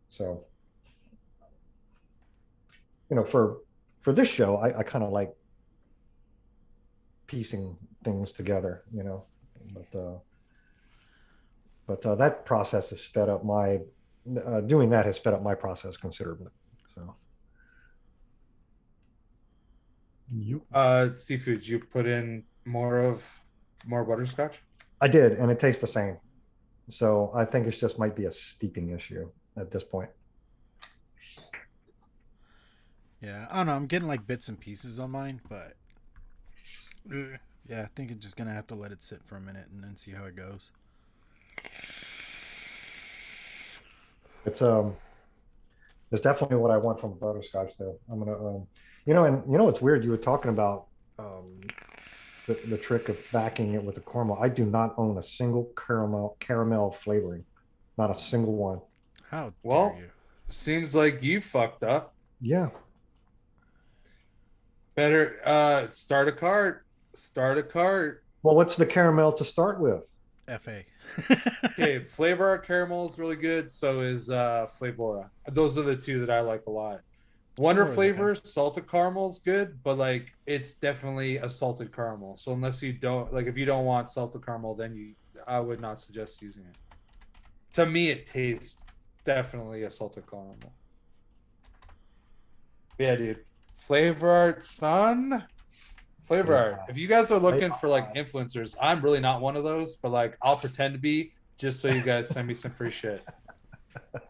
So, you know, for this show, I kind of like piecing things together, you know, but But that process has sped up my doing that has sped up my process considerably. So, Seafood, you put in more butterscotch? I did, and it tastes the same. So I think it's just might be a steeping issue at this point. Yeah, I don't know. I'm getting like bits and pieces on mine, but yeah, I think it's just gonna have to let it sit for a minute and then see how it goes. It's definitely what I want from butterscotch, though. I'm gonna, and it's weird. You were talking about the trick of backing it with a caramel. I do not own a single caramel flavoring, not a single one. How Well, dare you? seems like you fucked up. Yeah. Better start a cart. Start a cart. Well, what's the caramel to start with? FA. Okay, Flavor Art Caramel is really good. So is Flavora. Those are the two that I like a lot. Wonder Flavor salted caramel is good, but like it's definitely a salted caramel. So unless you don't like, if you don't want salted caramel, then I would not suggest using it. To me, it tastes definitely a salted caramel. Yeah, dude. Flavor Art, son. Flavor Art. If you guys are looking for like influencers, I'm really not one of those, but like I'll pretend to be just so you guys send me some free shit.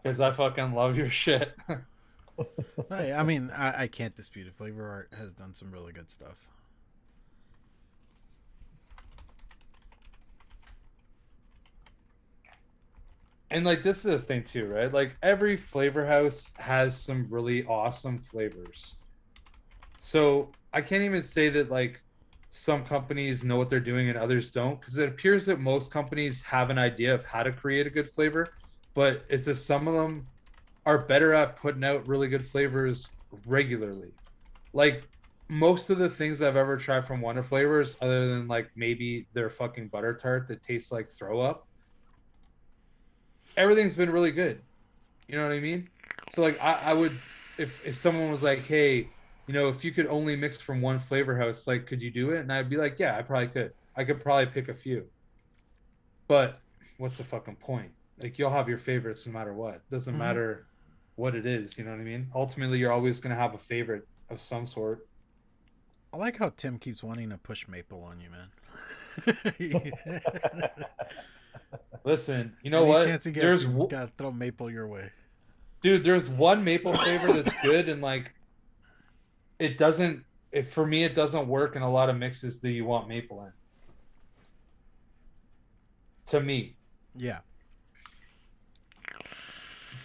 Because I fucking love your shit. I mean, I can't dispute it. Flavor Art has done some really good stuff. And like this is the thing too, right? Like every flavor house has some really awesome flavors. So I can't even say that like some companies know what they're doing and others don't, because it appears that most companies have an idea of how to create a good flavor, but it's just some of them are better at putting out really good flavors regularly. Like most of the things I've ever tried from Wonder Flavors, other than like maybe their fucking butter tart that tastes like throw up, everything's been really good. You know what I mean? So like I would, if someone was like, hey, if you could only mix from one flavor house, like could you do it? And I'd be like, yeah, I probably could. I could probably pick a few. But what's the fucking point? Like you'll have your favorites no matter what. Doesn't matter what it is, you know what I mean? Ultimately, you're always gonna have a favorite of some sort. I like how Tim keeps wanting to push maple on you, man. Listen, you know Any what? chance he gets, he's gotta throw maple your way. Dude, there's one maple flavor that's good, and like it doesn't. For me, it doesn't work in a lot of mixes that you want maple in. To me, yeah.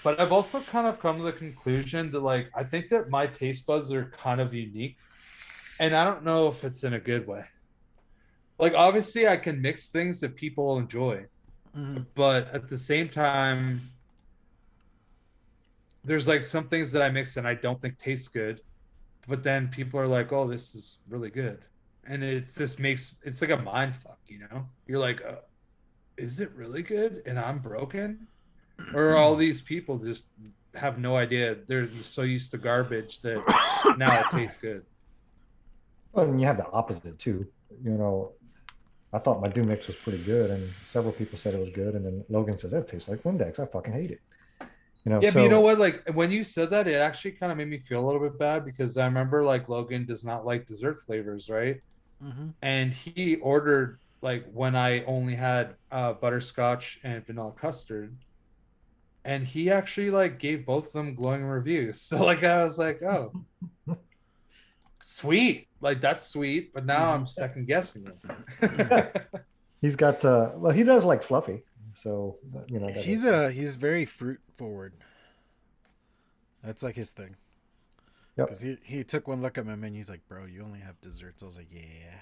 But I've also kind of come to the conclusion that like I think that my taste buds are kind of unique, and I don't know if it's in a good way. Like obviously, I can mix things that people enjoy, but at the same time, there's like some things that I mix and I don't think taste good, but then people are like, "Oh, this is really good," and it just makes it's like a mind fuck, You're like, "Is it really good?" And I'm broken, or all these people just have no idea. They're so used to garbage that now it tastes good. Well, and you have the opposite too. I thought my Do Mix was pretty good, and several people said it was good, and then Logan says that tastes like Windex. I fucking hate it. Yeah, but you know what? Like when you said that, it actually kind of made me feel a little bit bad because I remember like Logan does not like dessert flavors, right? And he ordered like when I only had butterscotch and vanilla custard, and he actually like gave both of them glowing reviews. So like I was like, oh, sweet, like that's sweet. But now I'm second guessing it. He's got well, he does like fluffy. So he's very fruit forward. That's like his thing. Because he took one look at my menu. He's like, "Bro, you only have desserts." I was like, "Yeah."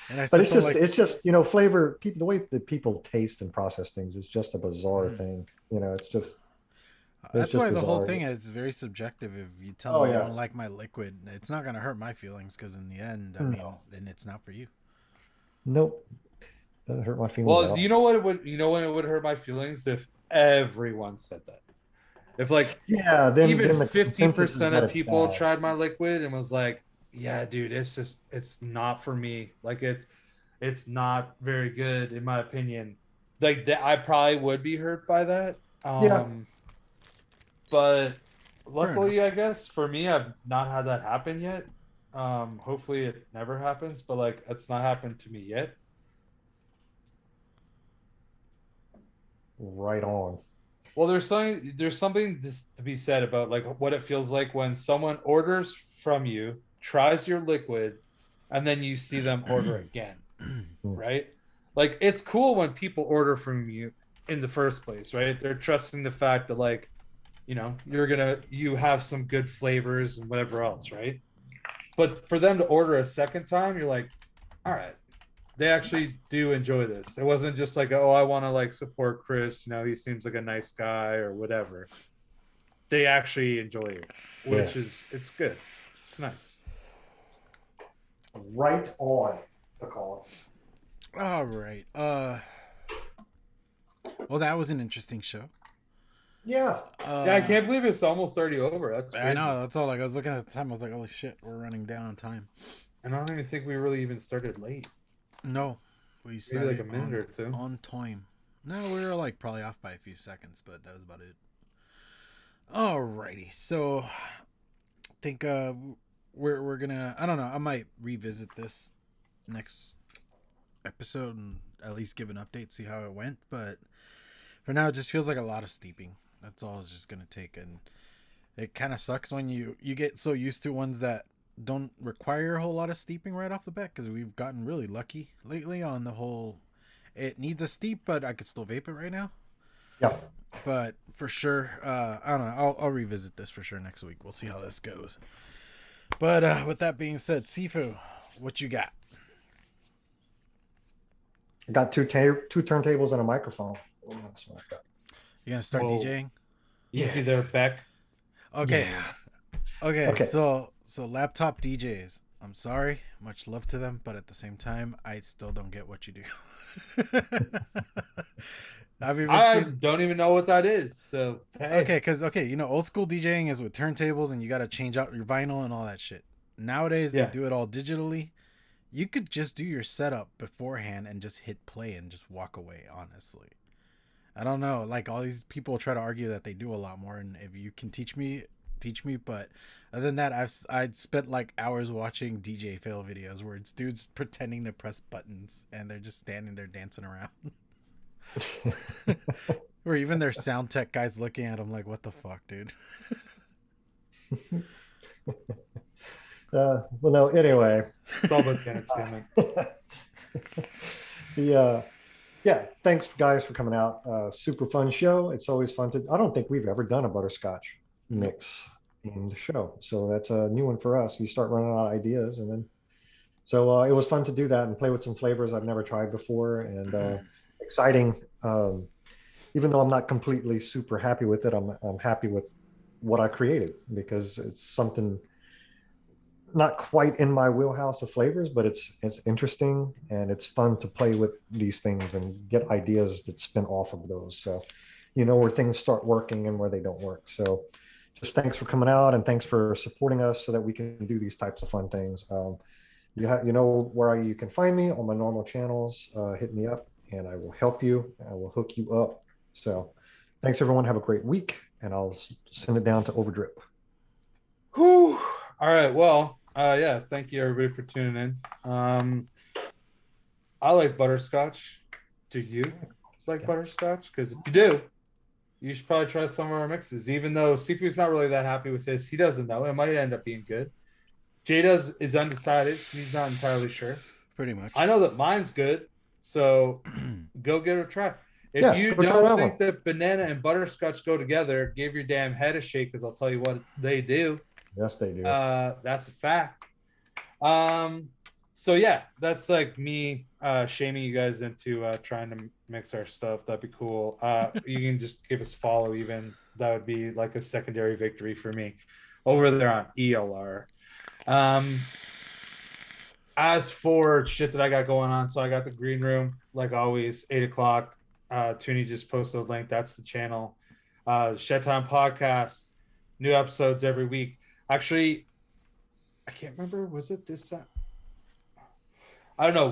And I said, but it's just flavor. People, the way that people taste and process things is just a bizarre thing. It's just. That's why the whole thing is very subjective. If you tell me you don't like my liquid, it's not gonna hurt my feelings because in the end, I mean, then it's not for you. Nope. Doesn't hurt my feelings. Well, you know what it would? You know when it would hurt my feelings if everyone said that. If like then even 50% of people tried my liquid and was like, "Yeah, dude, it's not for me." Like it's not very good in my opinion. Like that, I probably would be hurt by that. Yeah. But Fair enough. luckily, I guess for me, I've not had that happen yet. Hopefully it never happens, but like it's not happened to me yet. Right on. Well, there's something to be said about like what it feels like when someone orders from you, tries your liquid, and then you see them order again, right? Like it's cool when people order from you in the first place, right? They're trusting the fact that like, you have some good flavors and whatever else, right? But for them to order a second time, you're like, all right, they actually do enjoy this. It wasn't just like, oh, I want to like support Chris, he seems like a nice guy or whatever. They actually enjoy it, which is it's good. It's nice. Right on, Colin. All right. Well, that was an interesting show. Yeah. Yeah, I can't believe it's almost already over. That's crazy. I know. That's all. Like I was looking at the time. I was like, holy shit, we're running down on time. And I don't even think we really even started late. No, we started Maybe like a minute or two on time. No, we were like probably off by a few seconds, but that was about it. Alrighty, so I think we're gonna. I don't know. I might revisit this next episode and at least give an update, see how it went. But for now, it just feels like a lot of steeping. That's all it's just gonna take, and it kind of sucks when you get so used to ones that don't require a whole lot of steeping right off the bat, because we've gotten really lucky lately on the whole it needs a steep but I could still vape it right now. Yeah. But for sure, I don't know, I'll revisit this for sure next week. We'll see how this goes. But with that being said, Sifu, what you got? I got two turntables and a microphone. That's what I got. You gonna start DJing? Easy there, Beck. Okay. Yeah. Okay. So laptop DJs. I'm sorry, much love to them, but at the same time, I still don't get what you do. I don't even know what that is. So hey. Okay, because old school DJing is with turntables and you got to change out your vinyl and all that shit. Nowadays, they do it all digitally. You could just do your setup beforehand and just hit play and just walk away. Honestly, I don't know. Like all these people try to argue that they do a lot more, and if you can teach me. But other than that, I'd spent like hours watching DJ fail videos where it's dudes pretending to press buttons and they're just standing there dancing around. Or even their sound tech guys looking at them like, what the fuck, dude? Well, no, anyway. It's all about entertainment. Yeah, thanks guys for coming out. Super fun show. It's always fun I don't think we've ever done a butterscotch mix in the show. So that's a new one for us. You start running out of ideas and then so it was fun to do that and play with some flavors I've never tried before and exciting. Even though I'm not completely super happy with it, I'm happy with what I created because it's something not quite in my wheelhouse of flavors, but it's interesting and it's fun to play with these things and get ideas that spin off of those. So, where things start working and where they don't work. So just thanks for coming out and thanks for supporting us so that we can do these types of fun things. You know where you can find me on my normal channels. Hit me up and I will help you. I will hook you up. So thanks everyone. Have a great week and I'll send it down to Overdrip. Whew. All right. Well, yeah. Thank you everybody for tuning in. I like butterscotch. Do you like butterscotch? Because if you do, you should probably try some of our mixes. Even though Sifu's not really that happy with this, he doesn't know. It might end up being good. Jada's is undecided. He's not entirely sure. Pretty much. I know that mine's good, so go give it a try. If you don't think that banana and butterscotch go together, give your damn head a shake because I'll tell you what they do. Yes, they do. That's a fact. So yeah, that's like me shaming you guys into trying to mix our stuff. That'd be cool. You can just give us a follow even. That would be like a secondary victory for me over there on ELR. As for shit that I got going on, so I got the green room, like always, 8:00. Toonie just posted a link. That's the channel. Shed Time Podcast, new episodes every week. Actually, I can't remember. Was it this time? I don't know.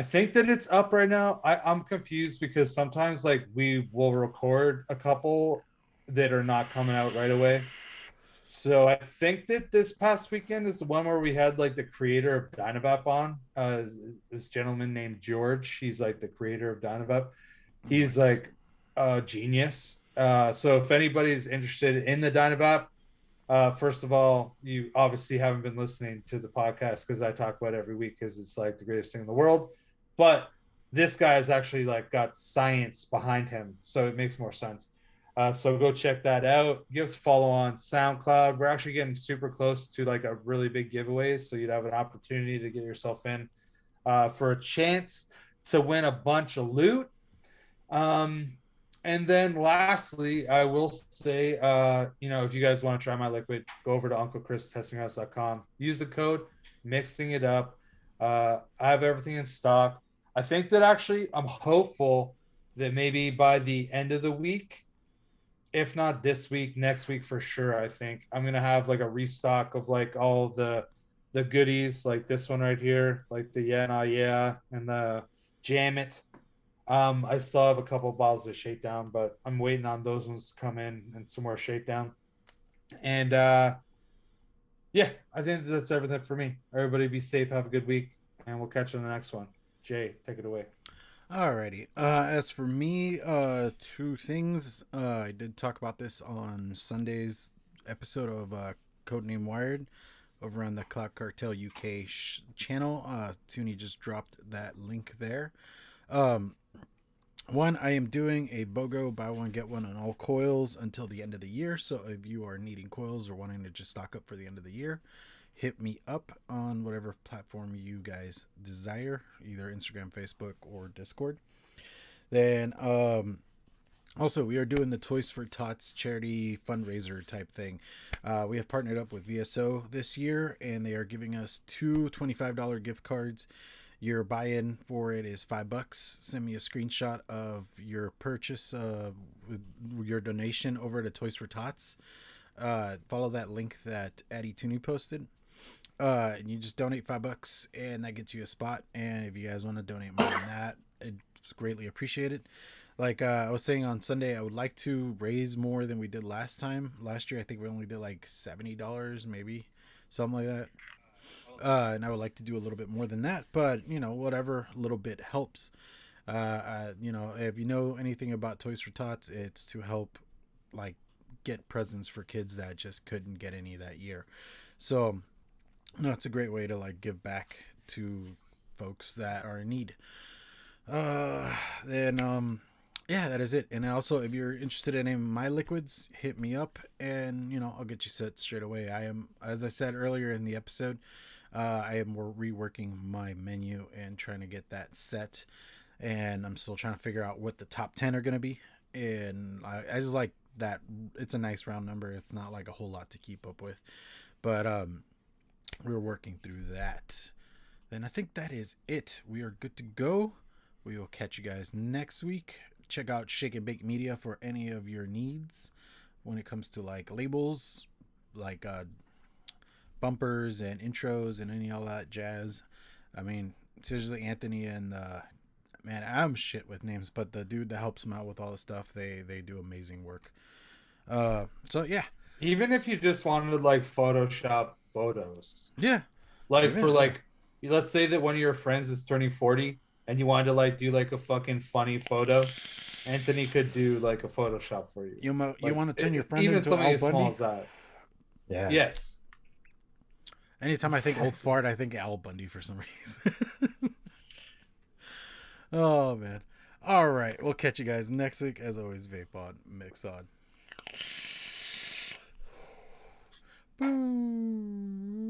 I think that it's up right now. I'm confused because sometimes like we will record a couple that are not coming out right away. So I think that this past weekend is the one where we had like the creator of Dynavap on. This gentleman named George. He's like the creator of Dynavap. He's Nice. like a genius. So if anybody's interested in the Dynavap, first of all, you obviously haven't been listening to the podcast because I talk about it every week because it's like the greatest thing in the world. But this guy has actually like got science behind him, so it makes more sense. So go check that out. Give us a follow on SoundCloud. We're actually getting super close to like a really big giveaway, so you'd have an opportunity to get yourself in for a chance to win a bunch of loot. Um, and then lastly, I will say, if you guys want to try my liquid, go over to UncleChrisTestingHouse.com. Use the code Mixing It Up. I have everything in stock. I think that actually I'm hopeful that maybe by the end of the week, if not this week, next week for sure, I think I'm gonna have like a restock of like all the goodies, like this one right here, like the yeah, nah, yeah, and the jam it. I still have a couple bottles of shakedown, but I'm waiting on those ones to come in and some more shakedown. And yeah, I think that's everything for me. Everybody be safe, have a good week, and we'll catch you on the next one. Jay, take it away. Alrighty. As for me, two things. I did talk about this on Sunday's episode of Codename Wired over on the Cloud Cartel UK channel. Toonie just dropped that link there. One, I am doing a BOGO buy one get one on all coils until the end of the year. So if you are needing coils or wanting to just stock up for the end of the year, hit me up on whatever platform you guys desire, either Instagram, Facebook, or Discord. Then also, we are doing the Toys for Tots charity fundraiser type thing. We have partnered up with VSO this year, and they are giving us two $25 gift cards. Your buy-in for it is $5. Send me a screenshot of your purchase, with your donation over to Toys for Tots. Follow that link that Addie Tooney posted. And you just donate $5, and that gets you a spot. And if you guys want to donate more than that, it's greatly appreciated. Like I was saying on Sunday, I would like to raise more than we did last time. Last year, I think we only did like $70, maybe something like that. And I would like to do a little bit more than that, but whatever little bit helps. If you know anything about Toys for Tots, it's to help like get presents for kids that just couldn't get any that year. So, it's a great way to like give back to folks that are in need. Yeah, that is it. And also, if you're interested in any of my liquids, hit me up, and I'll get you set straight away. I am, as I said earlier in the episode, I am reworking my menu and trying to get that set, and I'm still trying to figure out what the top 10 are going to be. And I just like that it's a nice round number. It's not like a whole lot to keep up with, but we're working through that. Then I think that is it. We are good to go. We will catch you guys next week. Check out Shake and Bake Media for any of your needs when it comes to like labels, like bumpers and intros and any all that jazz. I mean, seriously, Anthony and man, I'm shit with names, but the dude that helps him out with all the stuff, they do amazing work. So yeah, Even if you just wanted to like Photoshop photos, yeah, like even, for like, let's say that one of your friends is turning 40 and you wanted to like do like a fucking funny photo, Anthony could do like a Photoshop for you. you Like want to turn your friend even into something Al as small Bundy? as that. Yeah. Yes. Anytime I think old fart, I think Al Bundy for some reason. Oh man. All right, we'll catch you guys next week. As always, vape on, mix on. Boo.